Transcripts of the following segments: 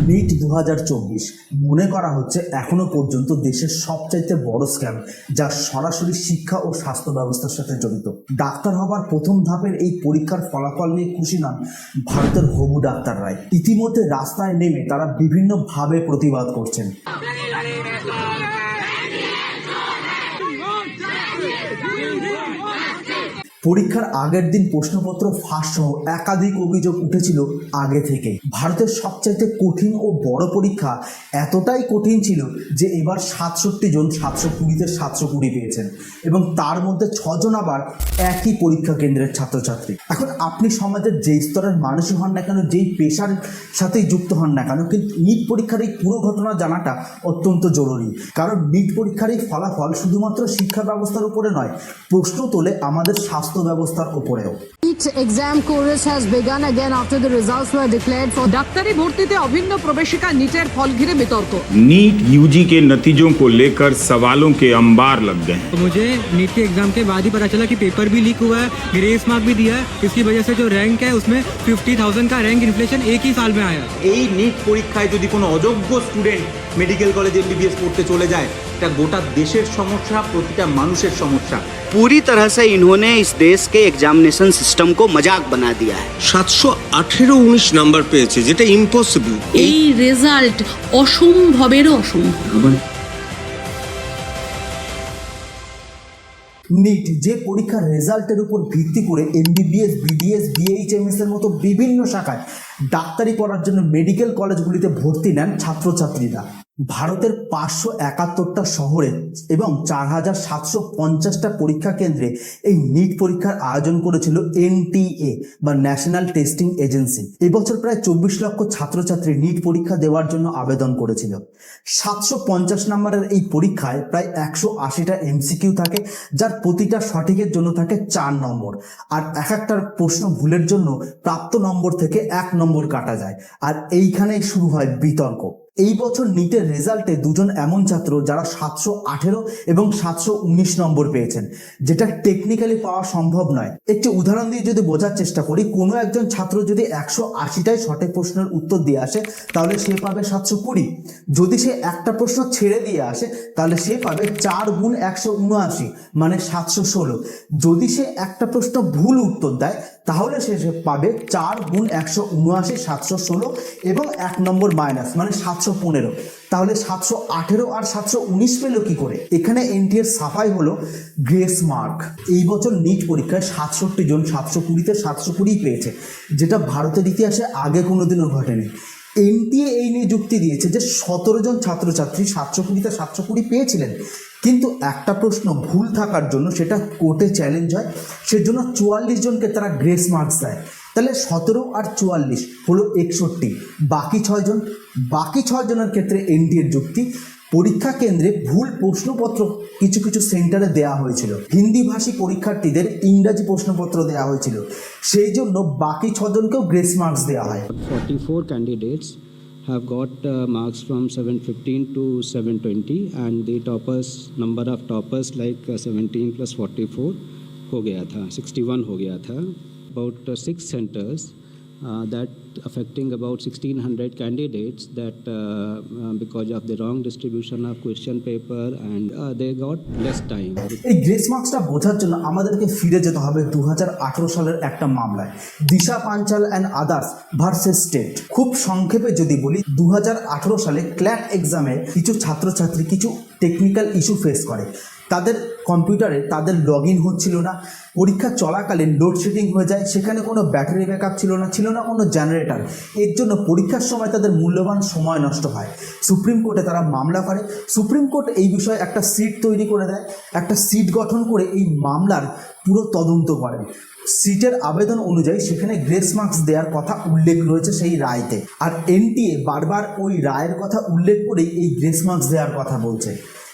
NEET 2024 মনে করা হচ্ছে এখনো পর্যন্ত দেশের সবচাইতে বড় স্ক্যাম, যা সরাসরি শিক্ষা ও স্বাস্থ্য ব্যবস্থার সাথে জড়িত। ডাক্তার হবার প্রথম ধাপের এই পরীক্ষার ফলাফল নিয়ে খুশি নন ভারতের হবু ডাক্তাররাই। ইতিমধ্যে রাস্তায় নেমে তারা বিভিন্নভাবে প্রতিবাদ করছেন। পরীক্ষার আগের দিন প্রশ্নপত্র ফাঁস সহ একাধিক অভিযোগ উঠেছিল আগে থেকে। ভারতের সবচাইতে কঠিন ও বড় পরীক্ষা এতটাই কঠিন ছিল যে এবার 67 জন 720-তে 720 পেয়েছেন, এবং তার মধ্যে 6 জন আবার একই পরীক্ষা কেন্দ্রের ছাত্রছাত্রী। এখন আপনি সমাজের যেই স্তরের মানুষই হন না কেন, যেই পেশার সাথেই যুক্ত হন না কেন, কিন্তু নিট পরীক্ষার এই পুরো ঘটনা জানাটা অত্যন্ত জরুরি। কারণ নিট পরীক্ষার এই ফলাফল শুধুমাত্র শিক্ষা ব্যবস্থার উপরে নয়, প্রশ্ন তোলে আমাদের স্বাস্থ্য ব্যবস্থার উপরেও। NEET exam chorus has begun again after the results were declared for ডাক্তারি ভর্তিতে অভিন্ন প্রবেশিকা নিটের ফল ঘিরে বিতর্ক। नीट यूजी के नतीजों को लेकर सवालों के अंबार लग गए। तो मुझे नीट के एग्जाम के बाद ही पता चला कि पेपर भी लीक हुआ है, ग्रेस मार्क भी दिया है। इसकी वजह से जो रैंक है उसमें 50,000 का रैंक इन्फ्लेशन एक ही साल में आया। এই নিট পরীক্ষায় যদি কোনো অযোগ্য স্টুডেন্ট মেডিকেল কলেজে MBBS পড়তে চলে যায়, এটা গোটা দেশের সমস্যা, প্রতিটা মানুষের সমস্যা। पूरी तरह से इन्होंने इस देश के एग्जामिनेशन सिस्टम को मजाक बना दिया है। 718-19 নাম্বার পেয়েছে, যেটা ইম্পসিবল। এই রেজাল্ট অসম্ভবেরও অসম্ভব। নিট যে পরীক্ষার রেজাল্টের উপর ভিত্তি করে MBBS, BDS, BHMS এর মতো বিভিন্ন শাখায় ডাক্তারি পড়ার জন্য মেডিকেল কলেজগুলিতে ভর্তি নেন ছাত্রছাত্রীরা। ভারতের 571টা শহরে এবং 4750টা পরীক্ষা কেন্দ্রে এই নিট পরীক্ষার আয়োজন করেছিল NTA বা ন্যাশনাল টেস্টিং এজেন্সি। এবছর প্রায় 24 লক্ষ ছাত্রছাত্রী নিট পরীক্ষা দেওয়ার জন্য আবেদন করেছিল। 750 নম্বরের এই পরীক্ষায় প্রায় 180টা MCQ থাকে, যার প্রতিটা সঠিকের জন্য থাকে 4 নম্বর, আর একটার প্রশ্ন ভুলের জন্য প্রাপ্ত নম্বর থেকে 1 নম্বর কাটা যায়। আর এইখানেই শুরু হয় বিতর্ক। এই বছর নিটের রেজাল্টে দুজন এমন ছাত্র যারা 718 এবং 719 নম্বর পেয়েছেন, যেটা টেকনিক্যালি পাওয়া সম্ভব নয়। একটি উদাহরণ দিয়ে যদি বোঝার চেষ্টা করি, কোনো একজন ছাত্র যদি 180টাই সঠিক প্রশ্নের উত্তর দিয়ে আসে, তাহলে সে পাবে 720। যদি সে একটা প্রশ্ন ছেড়ে দিয়ে আসে, তাহলে সে পাবে 4 গুণ 179 মানে 716। যদি সে একটা প্রশ্ন ভুল উত্তর দেয়, তাহলে সে পাবে 4 গুণ 179 716 এবং 1 নম্বর মাইনাস মানে 715। তাহলে 718 আর 719 পেল কি করে? এখানে NTA এর সাফাই হলো গ্রেস মার্ক। এই বছর নিট পরীক্ষায় 67 জন 720-তে 720 পেয়েছে, যেটা ভারতের ইতিহাসে আগে কোনোদিনও ঘটেনি। NTA এই নিয়ে যুক্তি দিয়েছে যে 17 জন ছাত্রছাত্রী 720-তে 720 পেয়েছিলেন, কিন্তু একটা প্রশ্ন ভুল থাকার জন্য সেটা কোর্টে চ্যালেঞ্জ হয়, সেজন্য 44 জনকে তারা গ্রেস মার্কস দেয়। তাহলে 17 আর 44 হলো 61। বাকি 6 জনের ক্ষেত্রে NTA এর যুক্তি, পরীক্ষা কেন্দ্রে ভুল প্রশ্নপত্র কিছু কিছু সেন্টারে দেওয়া হয়েছিল, হিন্দি ভাষী পরীক্ষার্থীদের ইংরাজি প্রশ্নপত্র দেওয়া হয়েছিল, সেই জন্য বাকি 6 জনকেও গ্রেস মার্কস দেওয়া হয়। 44 candidates have got marks from 715 to 720, and the toppers, number of toppers like 17 plus 44 हो गया था, 61 हो गया था। About 6 centers that affecting about 1600 candidates that because of the wrong distribution of question paper, and they got less time. এই grace মার্কসটা বোঝার জন্য আমাদেরকে ফিরে যেতে হবে 2018 সালের একটা মামলায়, Disha Panchal and others versus state. খুব সংক্ষেপে যদি বলি, 2018 সালে ক্ল্যাট এক্সামে কিছু ছাত্রছাত্রী কিছু টেকনিক্যাল ইস্যু ফেস করে। তাদের কম্পিউটারে তাদের লগ ইন হচ্ছিল না, পরীক্ষা চলাকালীন লোডশেডিং হয়ে যায়, সেখানে কোনো ব্যাটারি ব্যাকআপ ছিল না কোনো জেনারেটর। এর জন্য পরীক্ষার সময় তাদের মূল্যবান সময় নষ্ট হয়। সুপ্রিম কোর্টে তারা মামলা করে। সুপ্রিম কোর্ট এই বিষয়ে একটা সিট তৈরি করে দেয়, একটা সিট গঠন করে এই মামলার পুরো তদন্ত করেন। সিটের আবেদন অনুযায়ী সেখানে গ্রেস মার্কস দেওয়ার কথা উল্লেখ রয়েছে সেই রায়তে, আর NTA বারবার ওই রায়ের কথা উল্লেখ করেই এই গ্রেস মার্কস দেওয়ার কথা বলছে।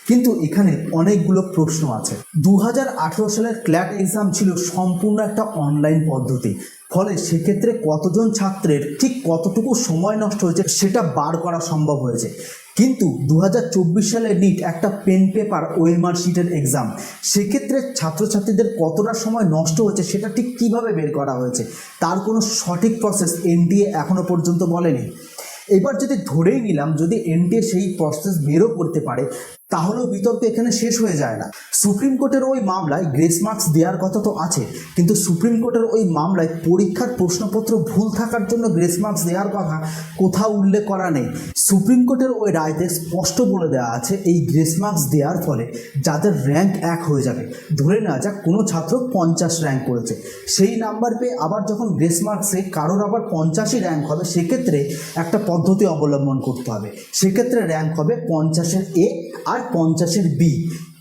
কিন্তু এখানে অনেকগুলো প্রশ্ন আছে। 2018 সালের ক্ল্যাট এক্সাম ছিল সম্পূর্ণ একটা অনলাইন পদ্ধতি, ফলে সেক্ষেত্রে কতজন ছাত্রের ঠিক কতটুকু সময় নষ্ট হয়েছে সেটা বার করা সম্ভব হয়েছে। কিন্তু 2024 সালে নিট একটা পেন পেপার OMR শিটের এক্সাম, সেক্ষেত্রে ছাত্রছাত্রীদের কতটা সময় নষ্ট হয়েছে সেটা ঠিক কিভাবে বের করা হয়েছে তার কোনো সঠিক প্রসেস NTA এখনো পর্যন্ত বলেনি। এবার যদি ধরেই নিলাম যদি এনটিএ সেই প্রসেস বেরও করতে পারে, তাহলেও বিতর্ক এখানে শেষ হয়ে যায় না। সুপ্রিম কোর্টের ওই মামলায় গ্রেস মার্কস দেওয়ার কথা তো আছে, কিন্তু সুপ্রিম কোর্টের ওই মামলায় পরীক্ষার প্রশ্নপত্র ভুল থাকার জন্য গ্রেস মার্কস দেওয়ার কথা কোথাও উল্লেখ করা নেই। সুপ্রিম কোর্টের ওই রায়তে স্পষ্ট বলে দেওয়া আছে এই গ্রেস মার্কস দেওয়ার ফলে যাদের র্যাঙ্ক 1 হয়ে যাবে, ধরে নেওয়া যাক কোনো ছাত্র 50 র্যাঙ্ক করেছে, সেই নাম্বার পেয়ে আবার যখন গ্রেস মার্কসে কারোর আবার 50ই র্যাঙ্ক হবে, সেক্ষেত্রে একটা পদ্ধতি অবলম্বন করতে হবে। সেক্ষেত্রে র্যাঙ্ক হবে 50-এর এ আর 50-এর বি।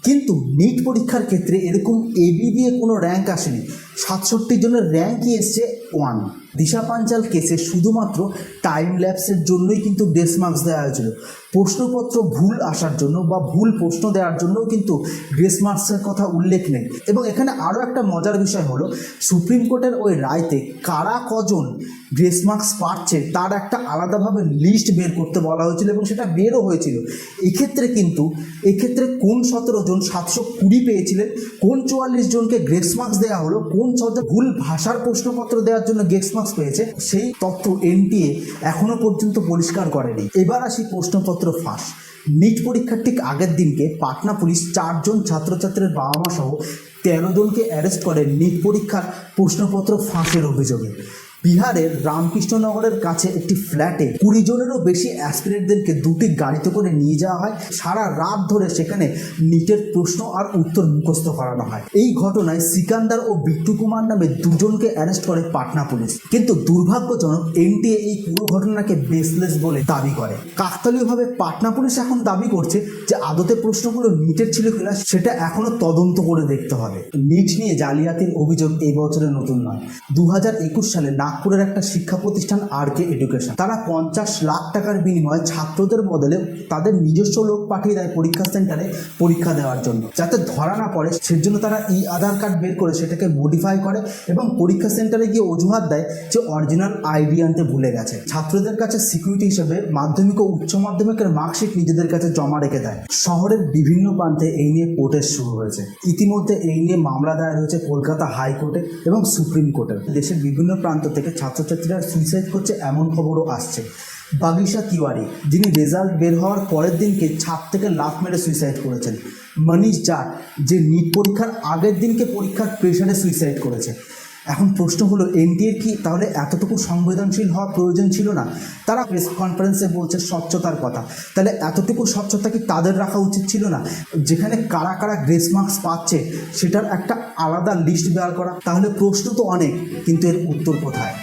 কিন্তু নিট পরীক্ষার ক্ষেত্রে এরকম এবি দিয়ে কোনো র্যাঙ্ক আসেনি, 67 জনের র্যাঙ্কই এসছে 1। দিশা পাঞ্চাল কেসে শুধুমাত্র টাইম ল্যাপসের জন্যই কিন্তু গ্রেস মার্কস দেওয়া হয়েছিল, প্রশ্নপত্র ভুল আসার জন্য বা ভুল প্রশ্ন দেওয়ার জন্যও কিন্তু গ্রেস মার্কসের কথা উল্লেখ নেই। এবং এখানে আরও একটা মজার বিষয় হলো সুপ্রিম কোর্টের ওই রায়তে কারা কজন গ্রেস মার্কস পাচ্ছে তার একটা আলাদাভাবে লিস্ট বের করতে বলা হয়েছিল এবং সেটা বেরও হয়েছিল। এক্ষেত্রে কোন 17 জন 720 পেয়েছিলেন, কোন 44 জনকে গ্রেস মার্কস দেওয়া হলো, কোন 6 জন ভুল ভাষার প্রশ্নপত্র দেওয়ার জন্য গ্রেস মার্কস পেয়েছে, সেই তথ্য এনটিএ এখনো পর্যন্ত পরিষ্কার করেনি। এবার আসি প্রশ্নপত্র ফাঁস। নিট পরীক্ষার ঠিক আগের দিনকে পাটনা পুলিশ 4 জন ছাত্রছাত্রীর বাবা মা সহ 13 জনকে অ্যারেস্ট করে নিট পরীক্ষার প্রশ্নপত্র ফাঁসের অভিযোগে। বিহারের রামকৃষ্ণনগরের কাছে একটি ফ্ল্যাটে 20 জনেরও বেশি অ্যাসপিরেন্টদেরকে 2টি গাড়িতে করে নিয়ে যাওয়া হয়, সারা রাত ধরে সেখানে নিটের প্রশ্ন আর উত্তর মুখস্থ করানো হয়। এই ঘটনায় সিকান্দার ও বিট্টু কুমার নামে 2 জনকে অ্যারেস্ট করে পাটনা পুলিশ। কিন্তু দুর্ভাগ্যজনক এনটিএ এই পুরো ঘটনাকে বেসলেস বলে দাবি করে। কাকতালীয়ভাবে পাটনা পুলিশ এখন দাবি করছে যে আদতে প্রশ্নগুলো নিটের ছিল কিনা সেটা এখনো তদন্ত করে দেখতে হবে। নিট নিয়ে জালিয়াতির অভিযোগ এই বছরের নতুন নয়। 2021 সালে নাগপুরের একটা শিক্ষা প্রতিষ্ঠান আরকে এডুকেশন, তারা 50 লাখ টাকার বিনিময়ে ছাত্রদের বদলে তাদের নিজস্ব লোক পাঠিয়ে দেয় পরীক্ষা সেন্টারে পরীক্ষা দেওয়ার জন্য, যাতে ধরা না পড়ে সেজন্য তারা আধার কার্ড বের করে সেটাকে মডিফাই করে এবং পরীক্ষা সেন্টারে গিয়ে অজুহাত দেয় যে অরিজিনাল আইডি আনতে ভুলে গেছে। ছাত্রদের কাছে সিকিউরিটি হিসেবে মাধ্যমিক ও উচ্চ মাধ্যমিকের মার্কশিট নিজেদের কাছে জমা রেখে দেয়। শহরের বিভিন্ন প্রান্তে এই নিয়ে প্রোটেস্ট শুরু হয়েছে। ইতিমধ্যে এই নিয়ে মামলা দায়ের হয়েছে কলকাতা হাইকোর্টে এবং সুপ্রিম কোর্টে। দেশের বিভিন্ন প্রান্ত থেকে ছাত্রছাত্রীরা সুইসাইড করছে এমন খবরও আসছে। বাগিশা তিওয়ারি, যিনি রেজাল্ট বের হওয়ার পরের দিনকে ছাদ থেকে লাফ মেরে সুইসাইড করেছেন। মনীষ জাট, যে নিট পরীক্ষার আগের দিনকে পরীক্ষার প্রেশারে সুইসাইড করেছে। এখন প্রশ্ন হলো এনটিএর কি তাহলে এতটুকু সংবেদনশীল হওয়া প্রয়োজন ছিল না? তারা প্রেস কনফারেন্সে বলছে স্বচ্ছতার কথা, তাহলে এতটুকু স্বচ্ছতা কি তাদের রাখা উচিত ছিল না? যেখানে কারা কারা গ্রেস মার্কস পাচ্ছে সেটার একটা আলাদা লিস্ট বের করা। তাহলে প্রশ্ন তো অনেক, কিন্তু এর উত্তর কোথায়?